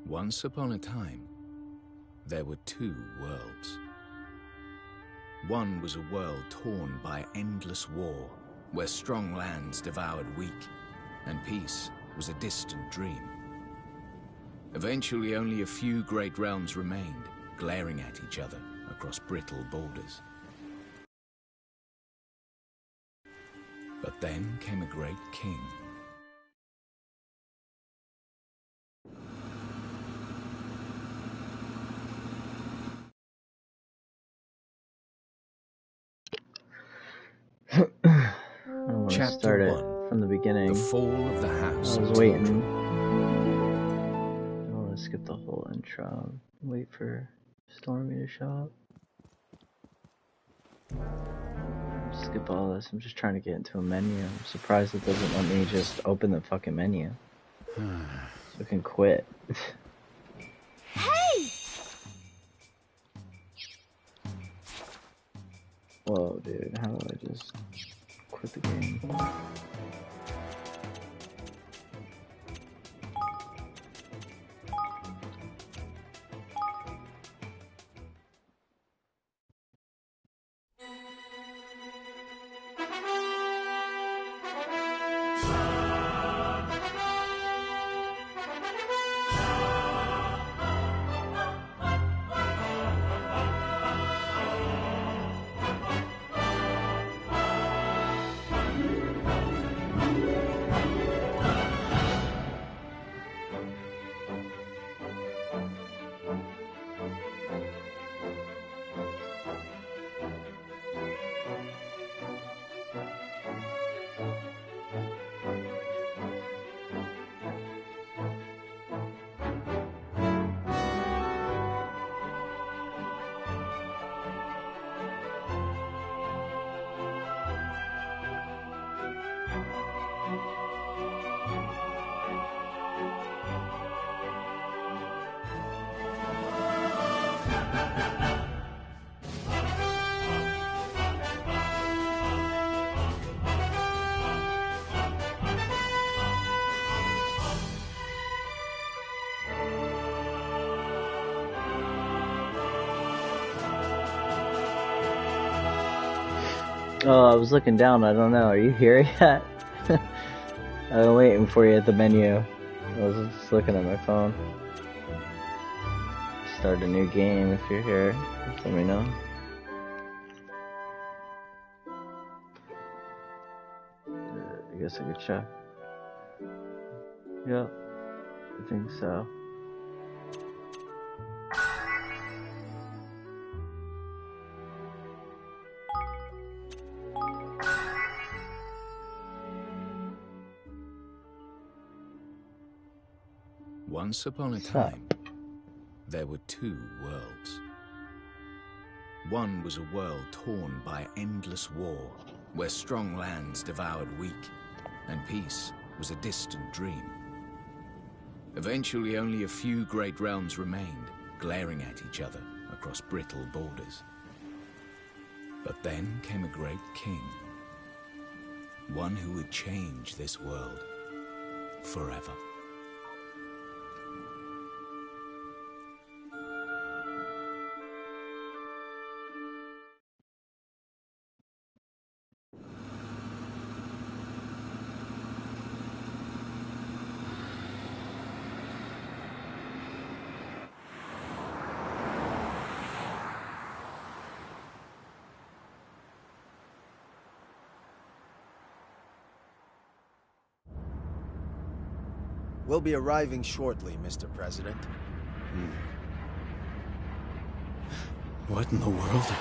Once upon a time, there were two worlds. One was a world torn by endless war, where strong lands devoured weak, and peace was a distant dream. Eventually, only a few great realms remained, glaring at each other across brittle borders. But then came a great king. I want to Chapter start it 1. from the beginning. The Fall of the House. I was waiting. I want to skip the whole intro. Wait for Stormy to show up. Skip all this. I'm just trying to get into a menu. I'm surprised it doesn't let me just open the fucking menu. So I can quit. Hey! Whoa, dude. How do I just quit the game? Oh, I was looking down. I don't know. Are you here yet? I've been waiting for you at the menu. I was just looking at my phone. Start a new game if you're here. Just let me know. I guess I could check. Yep. I think so. Once upon a time, there were two worlds. One was a world torn by endless war, where strong lands devoured weak, and peace was a distant dream. Eventually, only a few great realms remained, glaring at each other across brittle borders. But then came a great king, one who would change this world forever. We'll be arriving shortly, Mr. President. What in the world?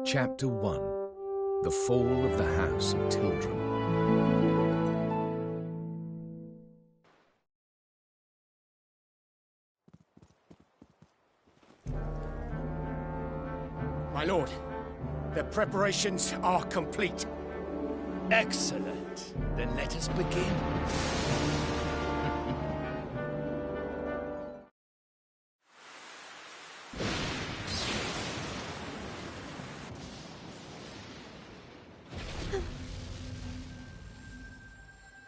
Chapter 1. The Fall of the House of Tildrum. My lord, the preparations are complete. Excellent. Then let us begin.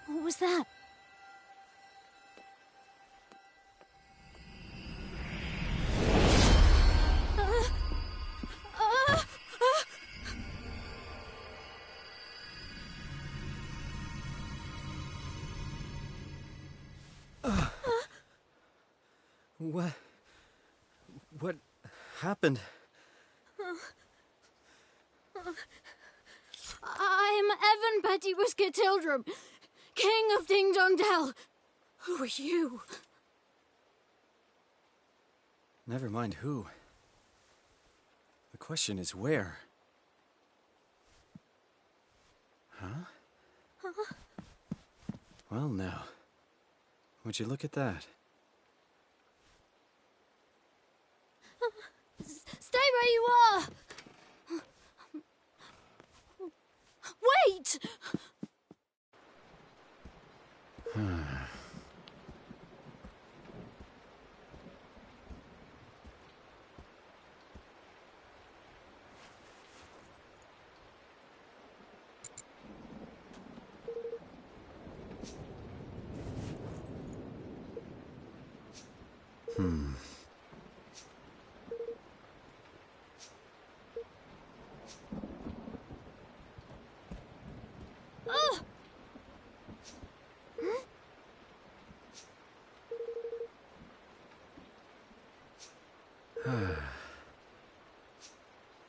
What was that? What happened? I'm Evan Petty Whisker Tildrum, King of Ding Dong Dell. Who are you? Never mind who. The question is where? Huh? Well, now. Would you look at that? Stay where you are! Wait!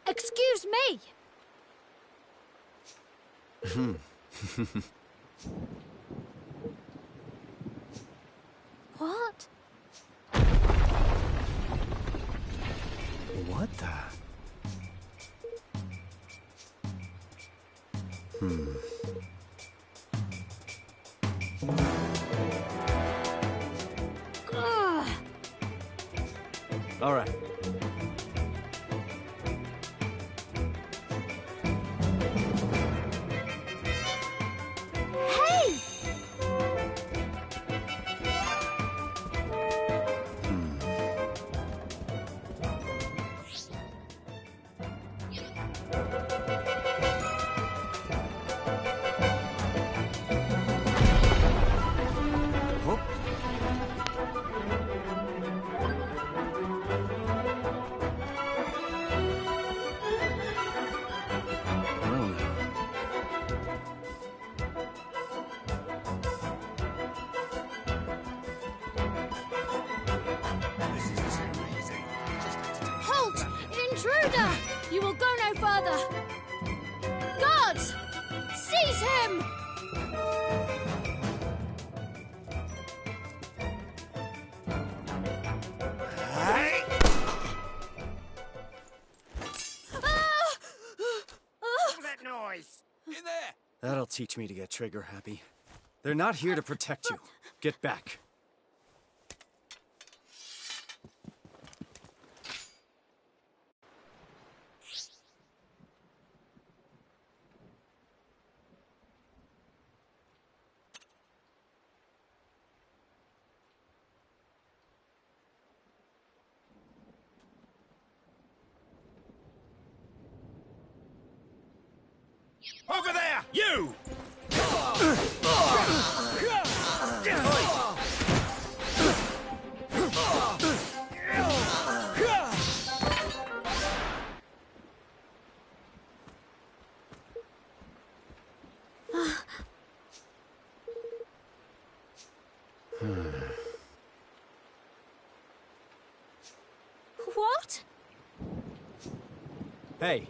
Excuse me! What? What the? Ugh. All right. Hey! Oh. Well, now. Halt! Intruder! You will go no further! Guards! Seize him! What was that noise? In there! That'll teach me to get trigger happy. They're not here to protect you. Get back. Over there, you! What? Hey,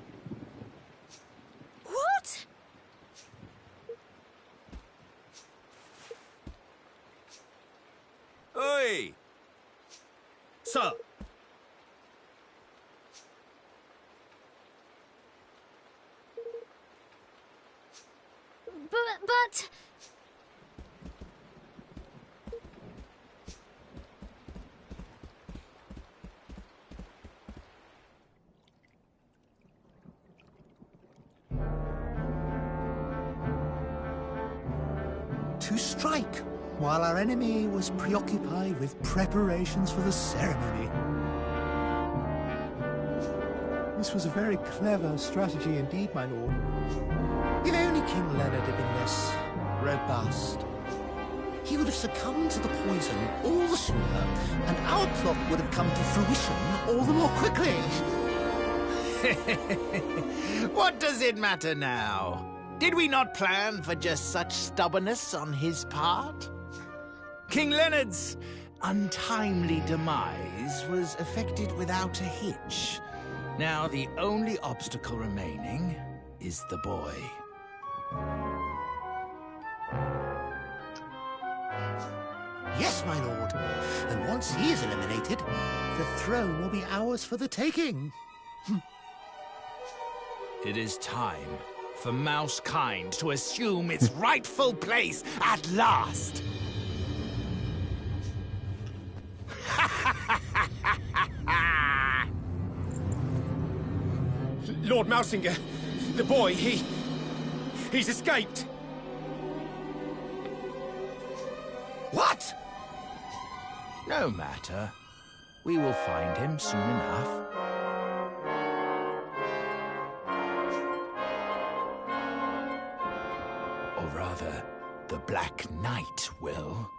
What? Oi! sir. But... To strike, while our enemy was preoccupied with preparations for the ceremony. This was a very clever strategy indeed, my lord. If only King Leonard had been less robust, he would have succumbed to the poison all the sooner, and our plot would have come to fruition all the more quickly. What does it matter now? Did we not plan for just such stubbornness on his part? King Leonard's untimely demise was effected without a hitch. Now the only obstacle remaining is the boy. Yes, my lord. And once he is eliminated, the throne will be ours for the taking. It is time for Mousekind to assume its rightful place at last. Lord Mousinger, the boy, he's escaped. What? No matter. We will find him soon enough. Or rather, the Black Knight will.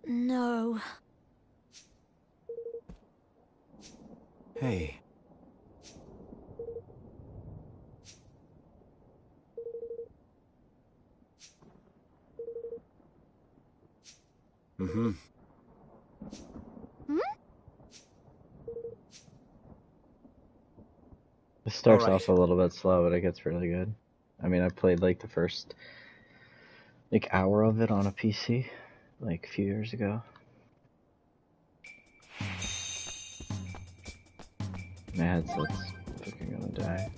No. Hey. Hmm? It starts Alright. off a little bit slow, but it gets really good. I mean, I played like the first hour of it on a PC like a few years ago. My headset's fucking gonna die.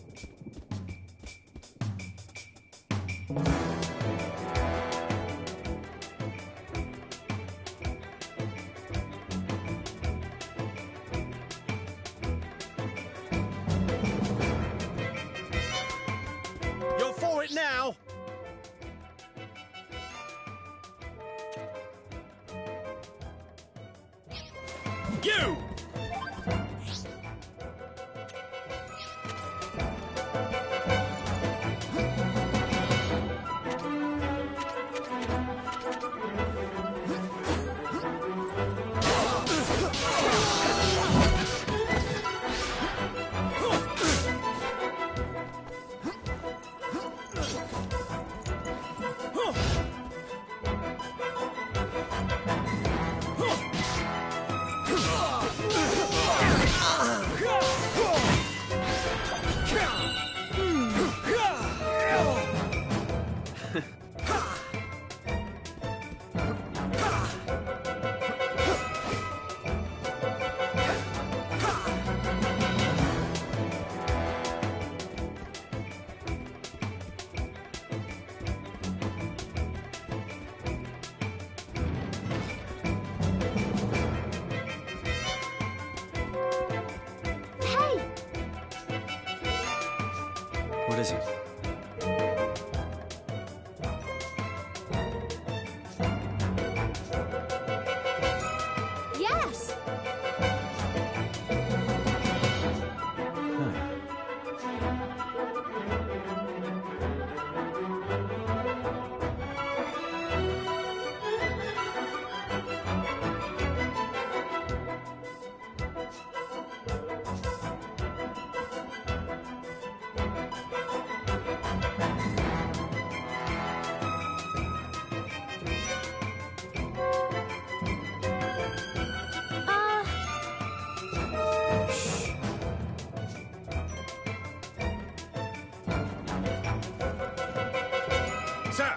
You're for it now. You! What is it? Yes! Sir!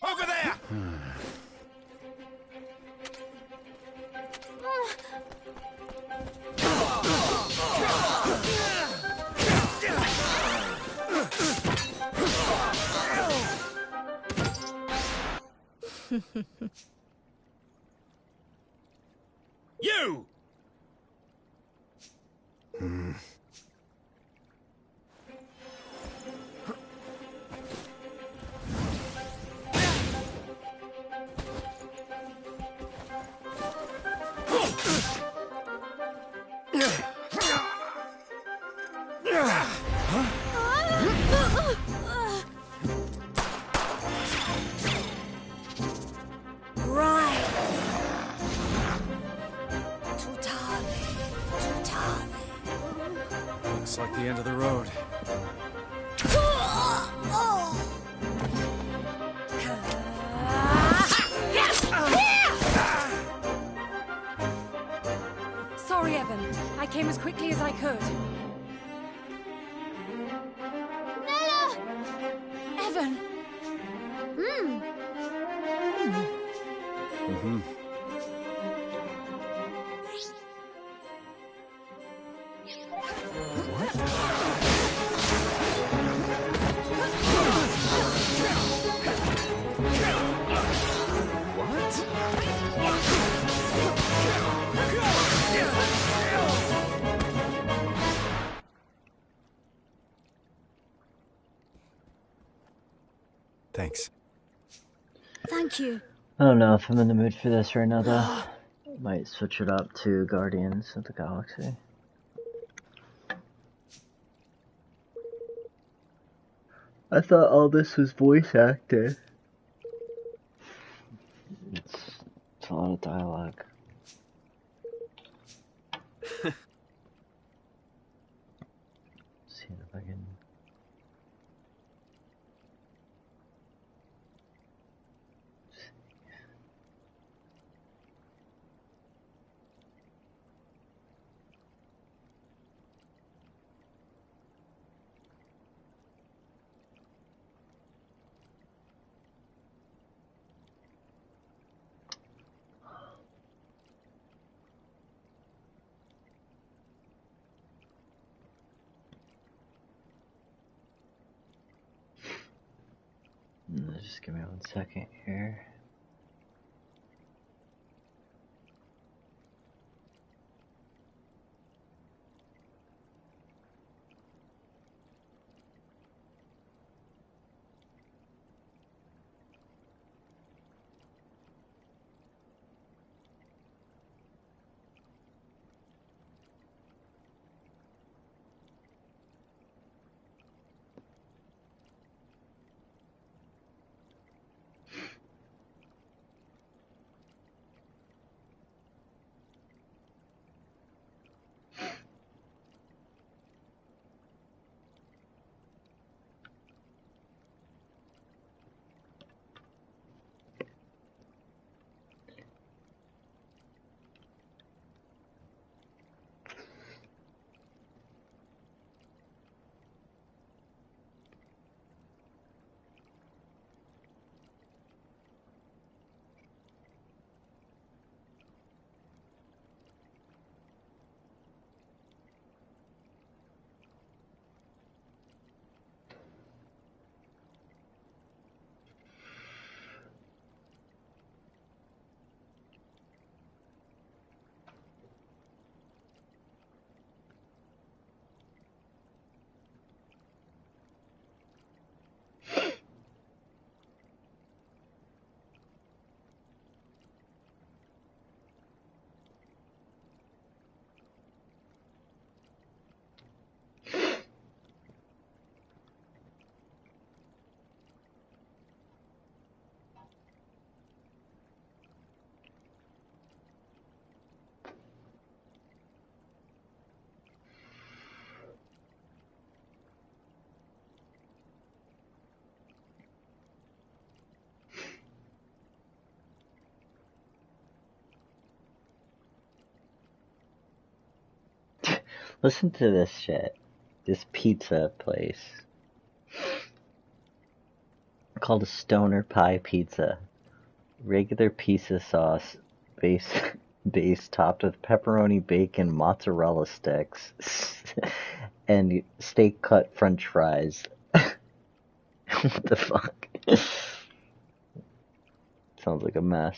Over there! You! Looks like the end of the road. Sorry, Evan. I came as quickly as I could. Nella! Evan! Mm-hmm. Thanks. Thank you. I don't know if I'm in the mood for this right now, though. Might switch it up to Guardians of the Galaxy. I thought all this was voice acted. It's a lot of dialogue. See if I can. Just give me 1 second here. Listen to this shit. This pizza place. Called a Stoner Pie Pizza. Regular pizza sauce, base topped with pepperoni, bacon, mozzarella sticks, and steak cut French fries. What the fuck? Sounds like a mess.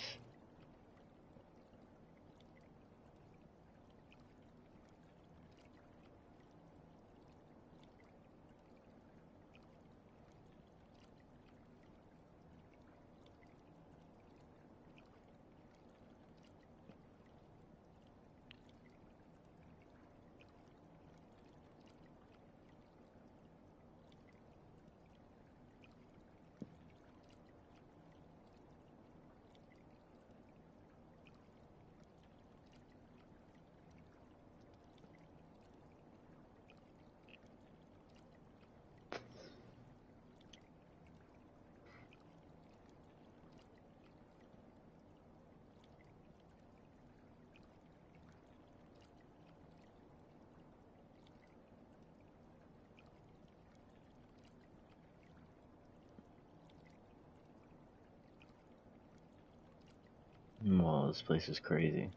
Well, this place is crazy.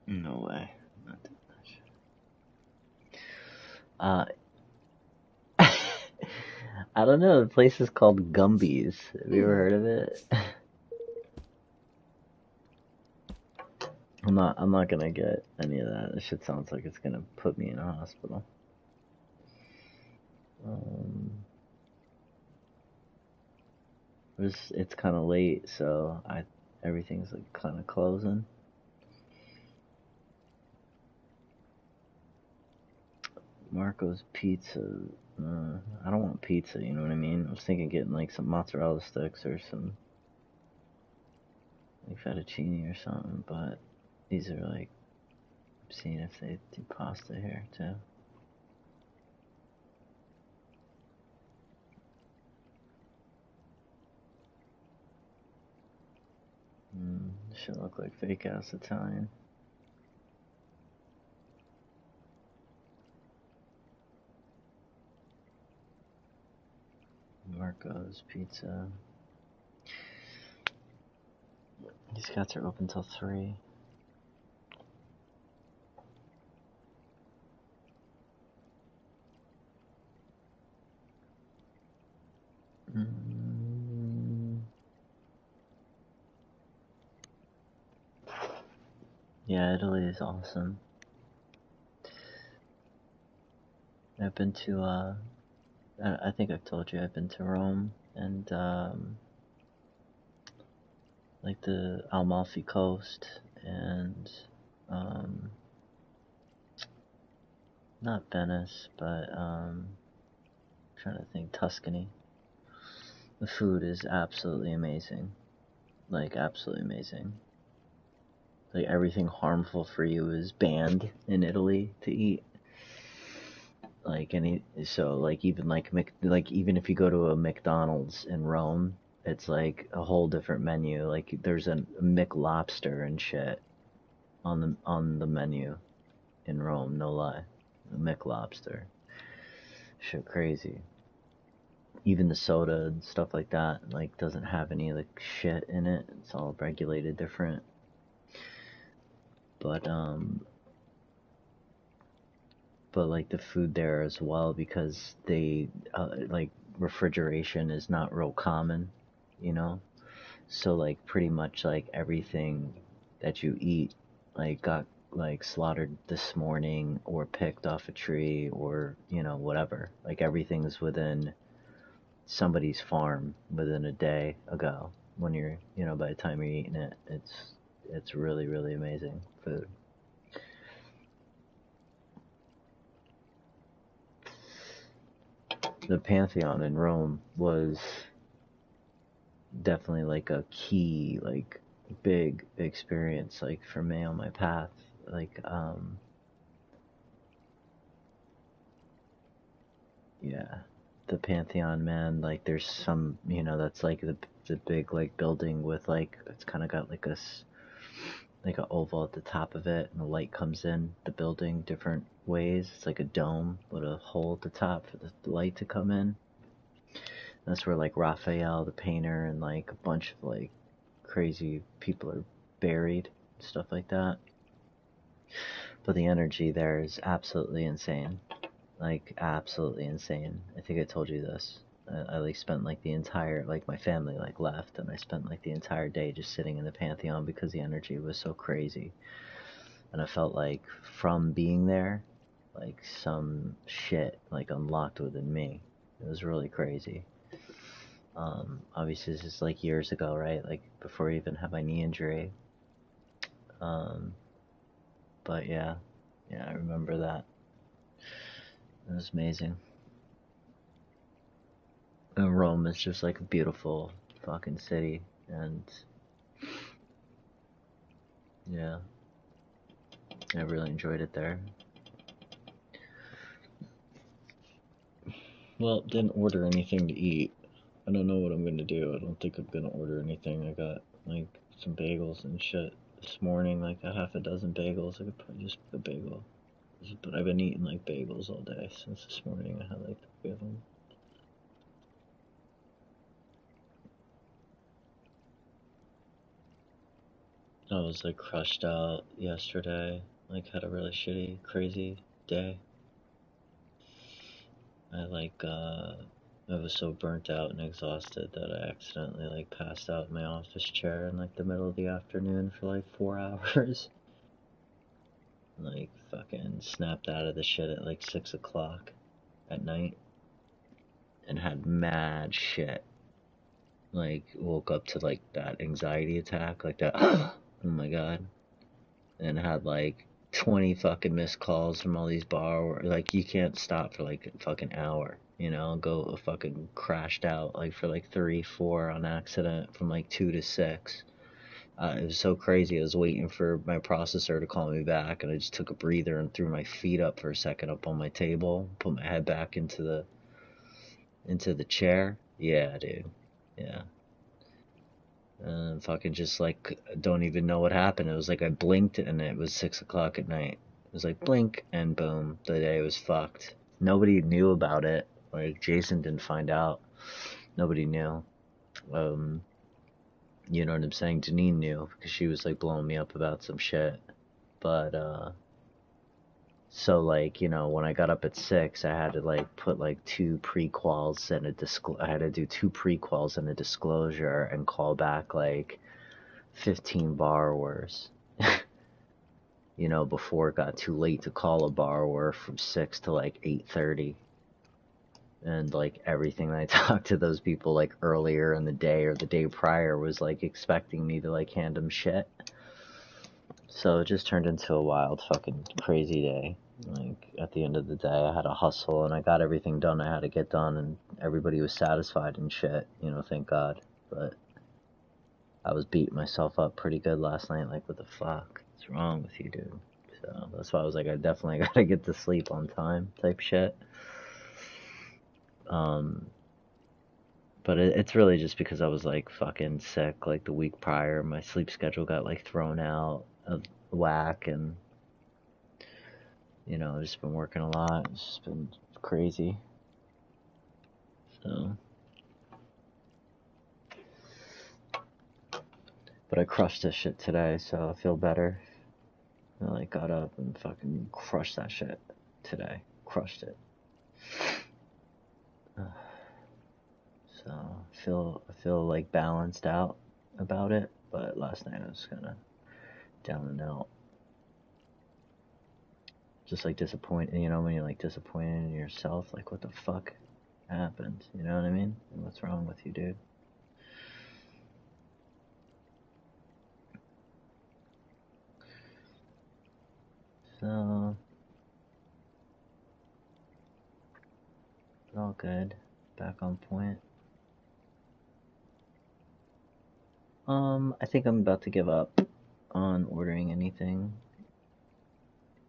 No way. Not that much. I don't know. The place is called Gumby's. Have you ever heard of it? I'm not gonna get any of that. This shit sounds like it's gonna put me in a hospital. It's kind of late, so everything's like kind of closing. Marco's Pizza. I don't want pizza, you know what I mean? I was thinking getting like some mozzarella sticks or some like fettuccine or something, but these are like, seeing if they do pasta here too. Should look like fake ass Italian. Marco's Pizza. These guys are open till 3. Yeah, Italy is awesome. I've been to, I think I've told you, I've been to Rome and, like the Amalfi Coast and, not Venice, but, I'm trying to think, Tuscany. The food is absolutely amazing. Like, absolutely amazing. Like, everything harmful for you is banned in Italy to eat. Like, so, like, even, even if you go to a McDonald's in Rome, it's, like, a whole different menu. Like, there's a McLobster and shit on the menu in Rome, no lie. A McLobster. Shit crazy. Even the soda and stuff like that, like, doesn't have any, like, shit in it. It's all regulated different. But like the food there as well, because they like refrigeration is not real common, you know, so like pretty much like everything that you eat like got like slaughtered this morning or picked off a tree or, you know, whatever. Like everything's within somebody's farm within a day ago. When you're, you know, by the time you're eating it, it's really, really amazing food. The Pantheon in Rome was definitely like a key, like big experience, like for me on my path. Like, yeah, the Pantheon, man. Like, there's some, you know, that's like the big like building with like, it's kind of got like like an oval at the top of it, and the light comes in the building different ways. It's like a dome with a hole at the top for the light to come in. That's where like Raphael, the painter, and like a bunch of like crazy people are buried, stuff like that. But the energy there is absolutely insane. Like, absolutely insane. I think I told you this. I like spent like the entire, like my family like left, and I spent like the entire day just sitting in the Pantheon because the energy was so crazy. And I felt like from being there, like some shit like unlocked within me. It was really crazy. Obviously this is like years ago, right? Like before I even had my knee injury. But yeah, I remember that. It was amazing. And Rome is just like a beautiful fucking city, and Yeah. I really enjoyed it there. Well, didn't order anything to eat. I don't know what I'm gonna do. I don't think I'm gonna order anything. I got like some bagels and shit this morning, like a half a dozen bagels. I could probably just put a bagel. But I've been eating like bagels all day since this morning. I had like 3 of them. I was like crushed out yesterday. Like had a really shitty, crazy day. I was so burnt out and exhausted that I accidentally like passed out in my office chair in like the middle of the afternoon for like 4 hours. Like fucking snapped out of the shit at like 6 o'clock at night and had mad shit. Like woke up to like that anxiety attack, like that oh my god. And had like 20 fucking missed calls from all these borrowers. Like you can't stop for like a fucking hour. You know, go fucking crashed out like for like 3, 4 on accident from like 2 to 6. It was so crazy. I was waiting for my processor to call me back, and I just took a breather and threw my feet up for a second up on my table, put my head back into the chair. Yeah, dude. Yeah. And fucking just like don't even know what happened. It was like I blinked and it was 6 o'clock at night. It was like blink and boom, the day was fucked. Nobody knew about it. Like Jason didn't find out. Nobody knew. You know what I'm saying? Janine knew because she was like blowing me up about some shit. But so like, you know, when I got up at 6, I had to like put like 2 prequels and I had to do 2 prequels and a disclosure and call back like 15 borrowers. You know, before it got too late to call a borrower from 6 to like 8:30. And like everything that I talked to those people like earlier in the day or the day prior was like expecting me to like hand them shit. So it just turned into a wild fucking crazy day. Like at the end of the day I had to hustle and I got everything done I had to get done and everybody was satisfied and shit, you know, thank God. But I was beating myself up pretty good last night, like what the fuck is wrong with you, dude? So that's why I was like, I definitely gotta get to sleep on time type shit. But it's really just because I was like fucking sick like the week prior. My sleep schedule got like thrown out of whack and you know, I've just been working a lot. It's just been crazy. So but I crushed this shit today, so I feel better. I like got up and fucking crushed that shit today. Crushed it. So I feel like balanced out about it, but last night I was kinda down and out. Just like disappointed, you know, when you're like disappointed in yourself, like what the fuck happened, you know what I mean? What's wrong with you, dude? So all good, back on point. I think I'm about to give up on ordering anything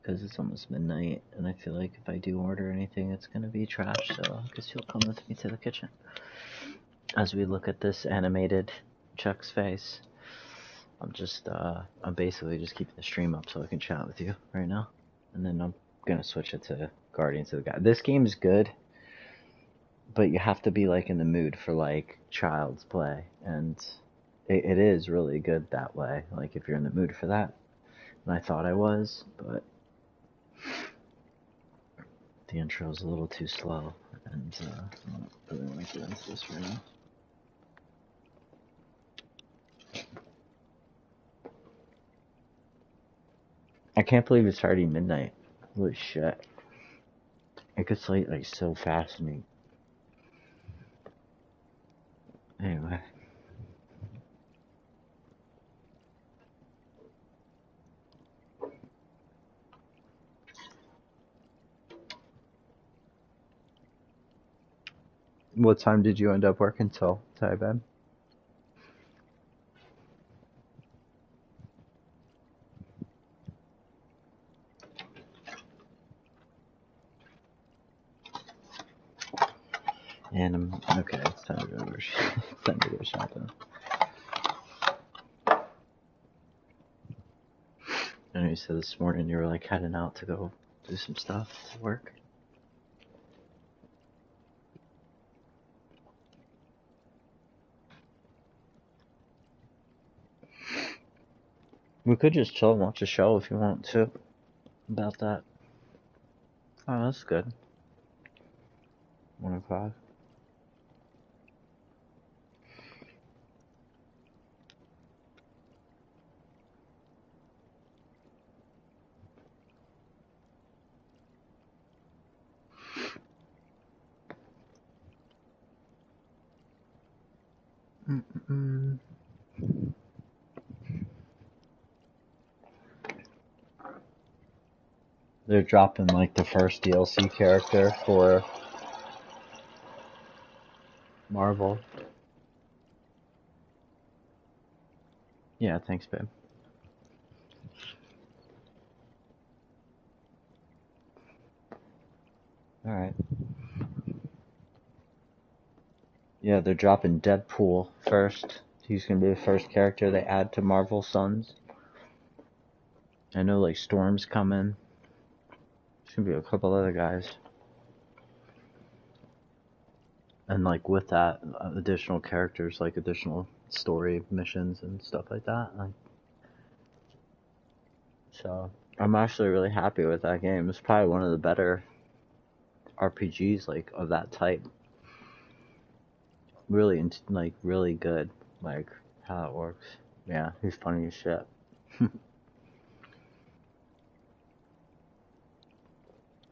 because it's almost midnight and I feel like if I do order anything it's gonna be trash, so I guess you'll come with me to the kitchen as we look at this animated Chuck's face. I'm basically just keeping the stream up so I can chat with you right now, and then I'm gonna switch it to Guardians of the Galaxy. This game is good, but you have to be like in the mood for like child's play, and it is really good that way, like if you're in the mood for that. And I thought I was, but the intro is a little too slow, and I don't really want to get into this right now. I can't believe it's already midnight. Holy shit. It gets late like so fast to me. Anyway. What time did you end up working till, Ben? Tandem. Okay, it's time to go. It's time to go shopping. I know you said this morning you were like heading out to go do some stuff to work. We could just chill and watch a show if you want to. About that. Oh, that's good. 1 o'clock. Mm-mm. They're dropping like the first DLC character for Marvel. Yeah, thanks, babe. Alright. Yeah, they're dropping Deadpool first. He's gonna be the first character they add to Marvel Sons. I know like Storm's coming. There's gonna be a couple other guys. And like with that, additional characters, like additional story missions and stuff like that. So I'm actually really happy with that game. It's probably one of the better RPGs like of that type. Really like really good, like how it works. Yeah, he's funny as shit.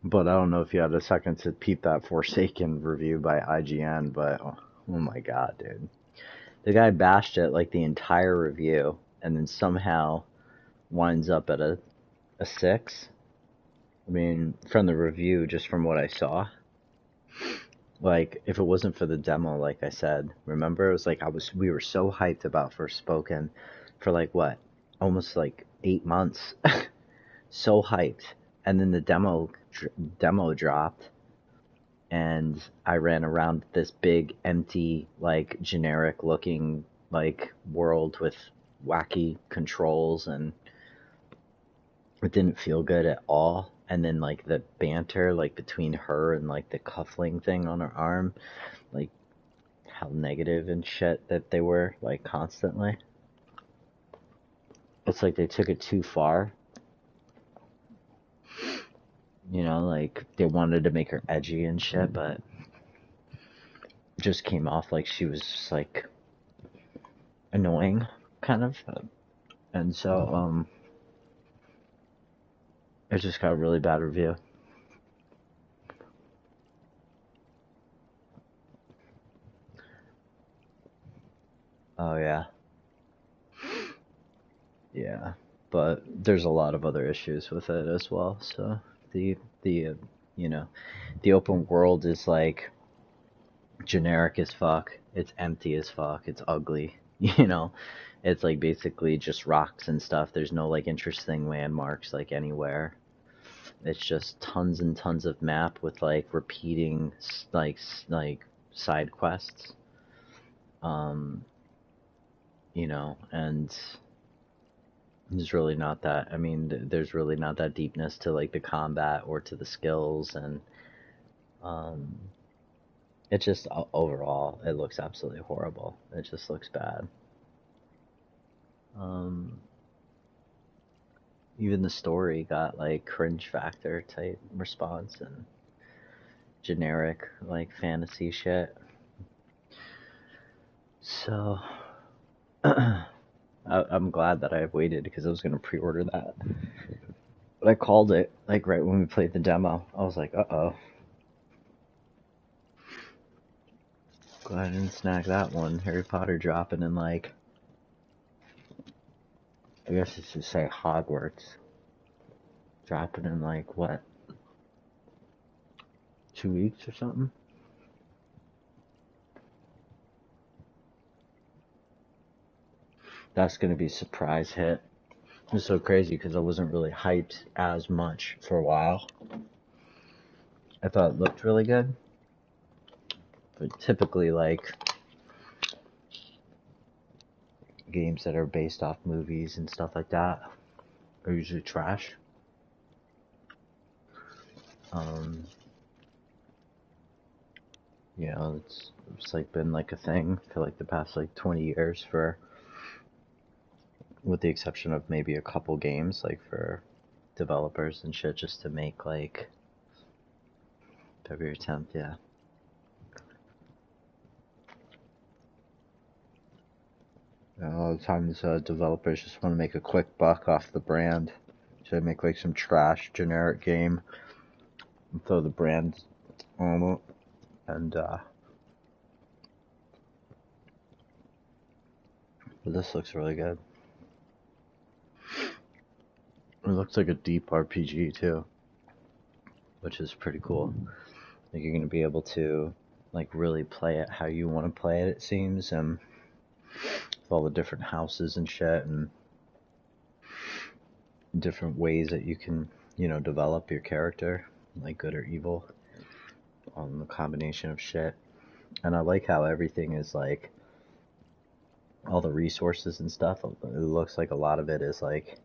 But I don't know if you had a second to peep that Forsaken review by IGN, but oh my god, dude. The guy bashed it like the entire review and then somehow winds up at a 6. I mean, from the review, just from what I saw. Like, if it wasn't for the demo, like I said, remember, it was like we were so hyped about Forspoken for like what? Almost like 8 months. So hyped. And then the demo dropped, and I ran around this big, empty, like, generic-looking, like, world with wacky controls, and it didn't feel good at all. And then, like, the banter, like, between her and, like, the cuffling thing on her arm, like, how negative and shit that they were, like, constantly. It's like they took it too far. You know, like, they wanted to make her edgy and shit, but it just came off like she was just, like, annoying, kind of. And so, it just got a really bad review. Oh, yeah. Yeah, but there's a lot of other issues with it as well, so the you know, the open world is like generic as fuck. It's empty as fuck. It's ugly. You know, it's like basically just rocks and stuff. There's no like interesting landmarks like anywhere. It's just tons and tons of map with like repeating like side quests. You know, and there's really not that. I mean, there's really not that deepness to like the combat or to the skills, and it just overall it looks absolutely horrible. It just looks bad. Even the story got like cringe factor type response and generic like fantasy shit. So I'm glad that I waited because I was gonna pre-order that. But I called it like right when we played the demo. I was like, uh-oh. Go ahead and snag that one. Harry Potter dropping in like, I guess it should say Hogwarts. Dropping in like what? 2 weeks or something? That's gonna be a surprise hit. It's so crazy because I wasn't really hyped as much for a while. I thought it looked really good, But typically, like, games that are based off movies and stuff like that are usually trash. You know, it's like been like a thing for like the past like 20 years for, with the exception of maybe a couple games, like for developers and shit, just to make like February 10th, yeah. And a lot of times developers just want to make a quick buck off the brand. So they make like some trash generic game and throw the brand on it. And but this looks really good. It looks like a deep RPG too, which is pretty cool. Like you're gonna be able to like really play it how you want to play it, it seems, and with all the different houses and shit and different ways that you can, you know, develop your character, like good or evil, on the combination of shit. And I like how everything is like, all the resources and stuff, it looks like a lot of it is like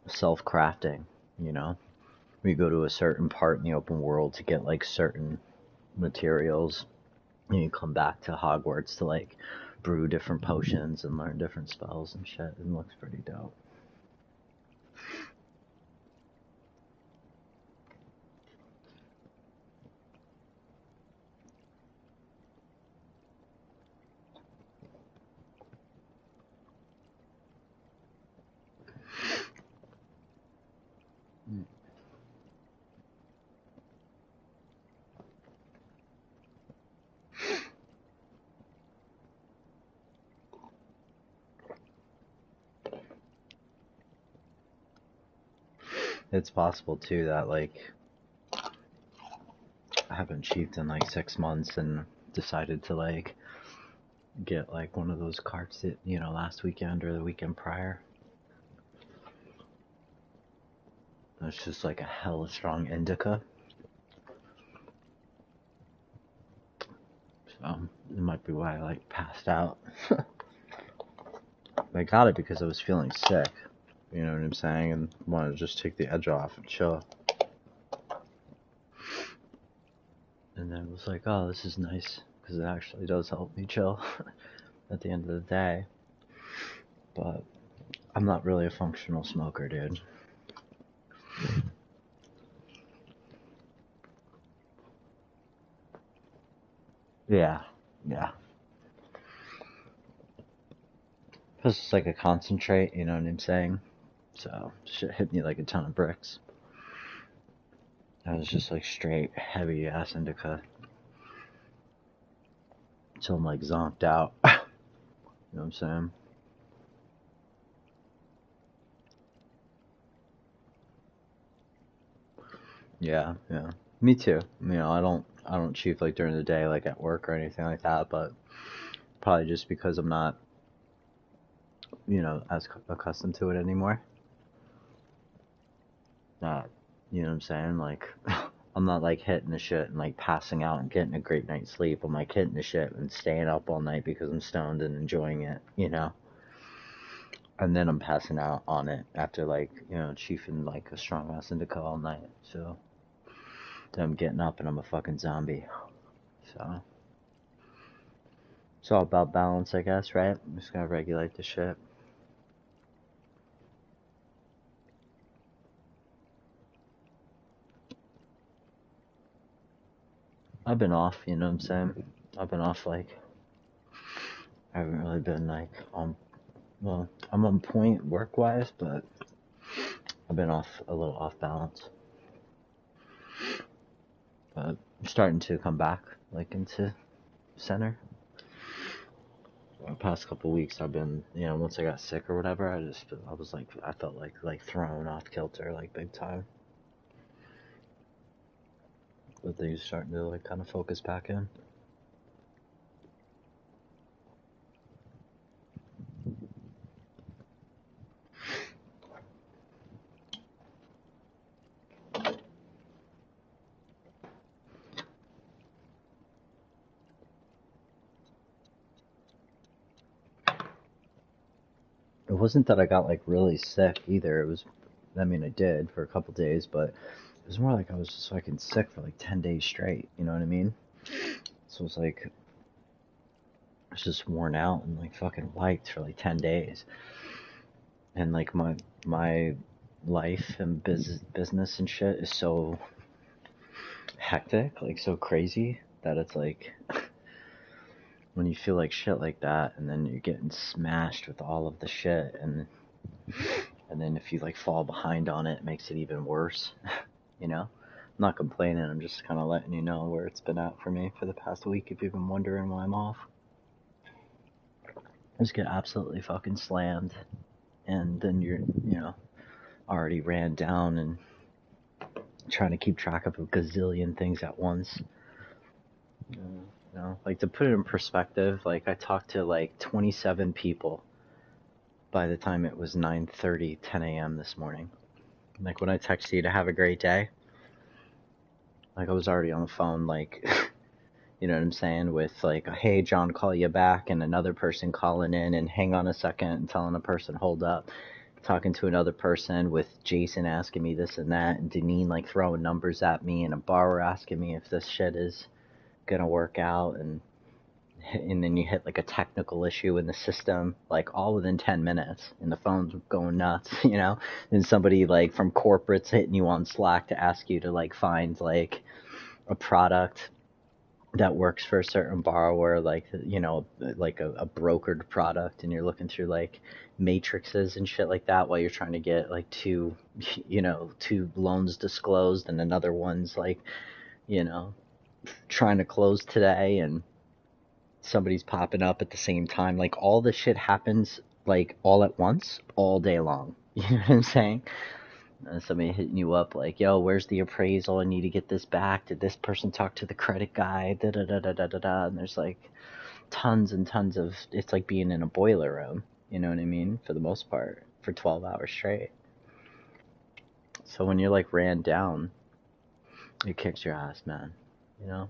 self-crafting, you know? We go to a certain part in the open world to get like certain materials, and you come back to Hogwarts to like brew different potions and learn different spells and shit. It looks pretty dope. It's possible too that like I haven't chiefed in like 6 months and decided to like get like one of those carts that, you know, last weekend or the weekend prior. It's just like a hella strong indica. So it might be why I like passed out. I got it because I was feeling sick. You know what I'm saying? And wanted to just take the edge off and chill. And then it was like, oh, this is nice. Because it actually does help me chill at the end of the day. But I'm not really a functional smoker, dude. Yeah. Plus it's like a concentrate, you know what I'm saying? So shit hit me like a ton of bricks. That was just like straight heavy ass indica. So I'm like zonked out. You know what I'm saying? Yeah. Me too. You know, I don't chief like during the day, like at work or anything like that, but probably just because I'm not, you know, as accustomed to it anymore. You know what I'm saying? Like, I'm not like hitting the shit and like passing out and getting a great night's sleep. I'm like hitting the shit and staying up all night because I'm stoned and enjoying it, you know? And then I'm passing out on it after like, you know, chiefing like a strong ass indica all night. So then I'm getting up and I'm a fucking zombie. So it's all about balance, I guess, right? I'm just gonna regulate the shit. I've been off, you know what I'm saying? I've been off, like, I haven't really been, like, on, well, I'm on point work-wise, but I've been off, a little off balance. But I'm starting to come back, like, into center. The past couple weeks, I've been, you know, once I got sick or whatever, I was, like, I felt like thrown off kilter, like, big time. But things starting to, like, kind of focus back in. It wasn't that I got like really sick either. It was, I mean, I did for a couple days, but it was more like I was just fucking sick for like 10 days straight. You know what I mean? So it was like, I was just worn out and like fucking wiped for like 10 days. And like my life and business and shit is so hectic, like so crazy that it's like when you feel like shit like that and then you're getting smashed with all of the shit and then if you like fall behind on it, it makes it even worse. You know? I'm not complaining, I'm just kind of letting you know where it's been at for me for the past week if you've been wondering why I'm off. I just get absolutely fucking slammed and then you're, you know, already ran down and trying to keep track of a gazillion things at once. You know, like to put it in perspective, like I talked to like 27 people by the time it was 9:30, 10 a.m. this morning. Like when I texted you to have a great day, like I was already on the phone, like, you know what I'm saying, with like, hey, John, call you back, and another person calling in and hang on a second and telling a person, hold up. Talking to another person with Jason asking me this and that, and Deneen like throwing numbers at me, and a borrower asking me if this shit is gonna work out, and then you hit like a technical issue in the system, like all within 10 minutes, and the phone's going nuts, you know, and somebody like from corporate's hitting you on Slack to ask you to like find like a product that works for a certain borrower, like, you know, like a brokered product, and you're looking through like matrices and shit like that while you're trying to get like two loans disclosed, and another one's like, you know, trying to close today, and somebody's popping up at the same time. Like all this shit happens like all at once, all day long. You know what I'm saying? And somebody hitting you up like, yo, where's the appraisal? I need to get this back. Did this person talk to the credit guy? Da da da da da da da. And there's like tons and tons of, it's like being in a boiler room. You know what I mean? For the most part, for 12 hours straight. So when you're like ran down, it kicks your ass, man. You know?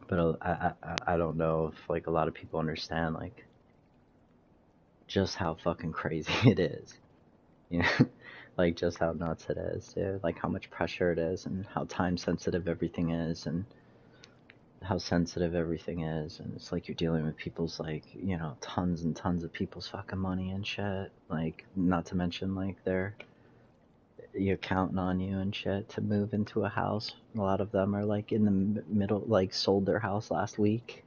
But I don't know if like a lot of people understand like just how fucking crazy it is. You know, like just how nuts it is, dude. Like how much pressure it is, and how time sensitive everything is, and how sensitive everything is. And it's like you're dealing with people's like, you know, tons and tons of people's fucking money and shit. Like not to mention like you're counting on you and shit to move into a house. A lot of them are like in the middle, like sold their house last week.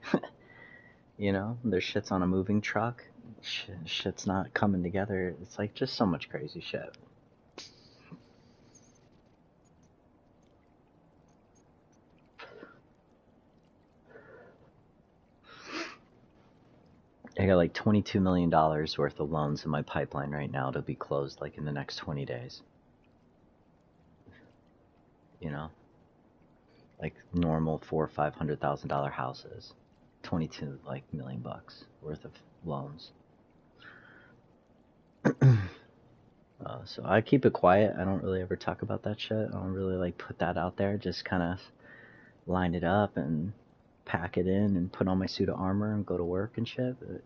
You know, their shit's on a moving truck. Shit's not coming together. It's like just so much crazy shit. I got like $22 million worth of loans in my pipeline right now to be closed like in the next 20 days. You know, like normal $400,000 or $500,000 houses, 22 like million bucks worth of loans. So I keep it quiet. I don't really ever talk about that shit. I don't really like put that out there. Just kind of line it up and pack it in and put on my suit of armor and go to work and shit. But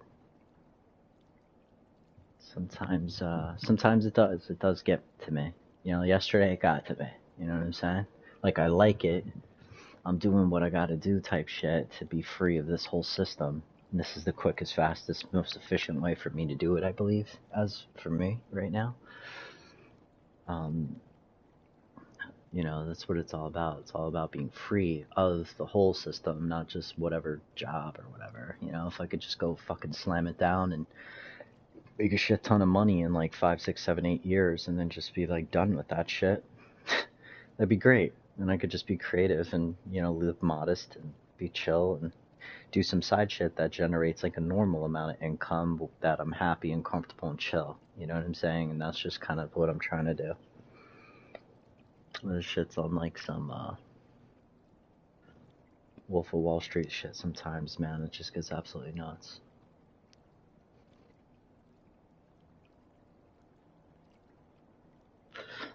sometimes it does get to me. You know, yesterday it got to me. You know what I'm saying? Like I like it. I'm doing what I gotta do type shit to be free of this whole system. And this is the quickest, fastest, most efficient way for me to do it, I believe, as for me right now. You know, that's what it's all about. It's all about being free of the whole system, not just whatever job or whatever. You know, if I could just go fucking slam it down and make a shit ton of money in like 5, 6, 7, 8 years and then just be like done with that shit, that'd be great. And I could just be creative and, you know, live modest and be chill and do some side shit that generates like a normal amount of income that I'm happy and comfortable and chill. You know what I'm saying? And that's just kind of what I'm trying to do. This shit's on like some Wolf of Wall Street shit sometimes, man. It just gets absolutely nuts.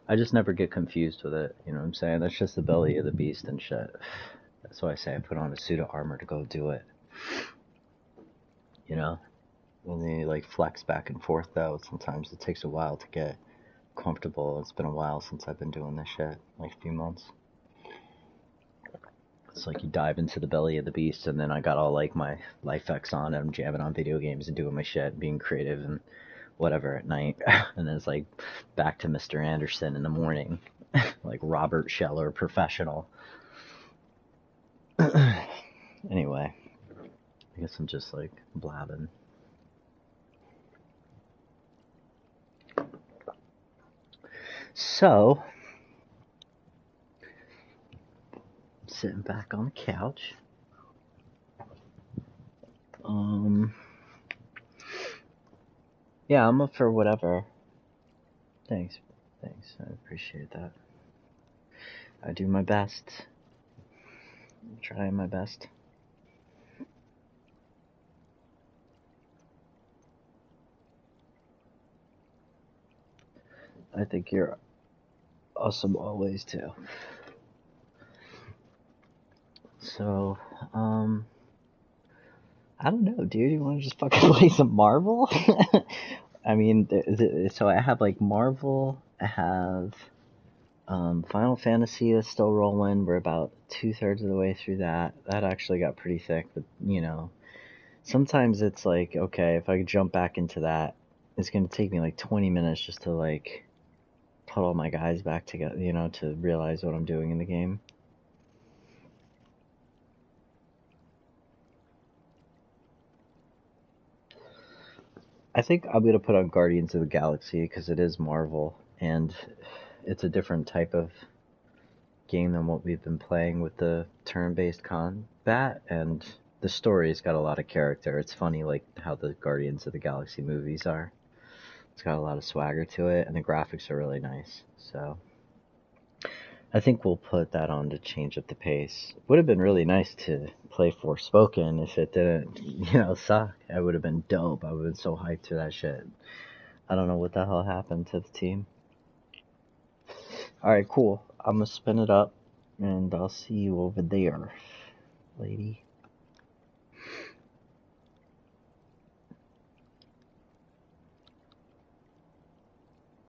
I just never get confused with it, you know what I'm saying? That's just the belly of the beast and shit. That's why I say I put on a suit of armor to go do it. You know? And then you like flex back and forth though. Sometimes it takes a while to get comfortable. It's been a while since I've been doing this shit, like a few months. It's like you dive into the belly of the beast, and then I got all like my life X on, and I'm jamming on video games and doing my shit, being creative and whatever at night. And then it's like back to Mr. Anderson in the morning, like Robert Scheller, professional. Anyway, I guess I'm just like blabbing. So, sitting back on the couch. Yeah, I'm up for whatever. Thanks. I appreciate that. I do my best. I'm trying my best. I think you're awesome always too. So, I don't know, dude. You want to just fucking play some Marvel? I mean, so I have like Marvel. I have Final Fantasy is still rolling. We're about 2/3 of the way through that. That actually got pretty thick, but you know, sometimes it's like, okay, if I could jump back into that, it's gonna take me like 20 minutes just to like put all my guys back together, you know, to realize what I'm doing in the game. I think I'm gonna put on Guardians of the Galaxy because it is Marvel and it's a different type of game than what we've been playing with the turn-based combat, and the story's got a lot of character. It's funny like how the Guardians of the Galaxy movies are. It's got a lot of swagger to it, and the graphics are really nice. So I think we'll put that on to change up the pace. Would have been really nice to play Forspoken if it didn't, you know, suck. It would have been dope. I would have been so hyped to that shit. I don't know what the hell happened to the team. Alright, cool. I'm gonna spin it up, and I'll see you over there, lady.